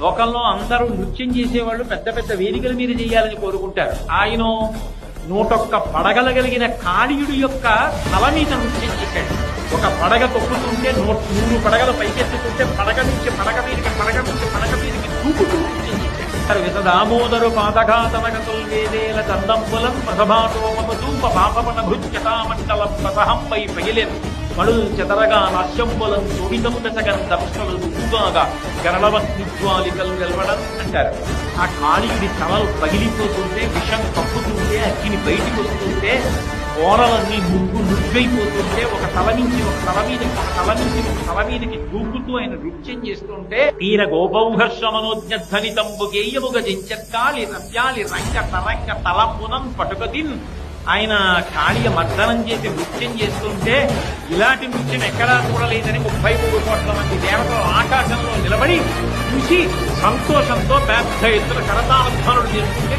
లోకంలో అందరూ నృత్యం చేసేవాళ్ళు పెద్ద పెద్ద వేదికల మీద చేయాలని కోరుకుంటారు. ఆయన 101 పడగల కలిగిన కాళీయుడి యొక్క తల మీద నృత్యం చేశాడు. ఒక పడగ తొక్కుతుంటే 100 పడగలు పైకెత్తుతుంటే పడగ నుంచి పడగ మీదకి దూకుతూ నృత్యం చేశాడు. విసదామోదరు పాదఘాతనగతుల్ వేదేల చందంబులం ప్రసభాటోమధూప పాపమన భృత్యతామండలం ప్రసహంపై పగిలెన్ మడుల్ చెదరగా నాశ్యంబులం శోభితం దశగం దర్శనలు దుగ్గుగాగా గరళవత్నిజ్వాలికలు వెల్వడం అంటారు. ఆ కాళీయుడి తలలు పగిలిపోతుంటే, విషం కప్పుతుంటే, అగ్గిని బయటికి వస్తుంటే, ఓరలన్నీ నుగ్గైపోతుంటే, ఒక తల నుంచి ఒక తల మీదకి దూకుతూ ఆయన నృత్యం చేస్తుంటే తీర గోపౌహర్షమనోజ్ఞధ్వనితంబు గేయముగ జించత్కాళి నవ్యాలి రంగ తరంగ తలంపునం పటుకదిన్ ఆయన కాళీయ మర్దనం చేసి నృత్యం చేస్తుంటే ఇలాంటి నృత్యం ఎక్కడా చూడలేదని 33 కోట్ల మంది దేవతలు ఆకాశంలో నిలబడి చూసి సంతోషంతో పెద్ద ఎత్తున కరతాళధ్వనులు చేస్తుంటే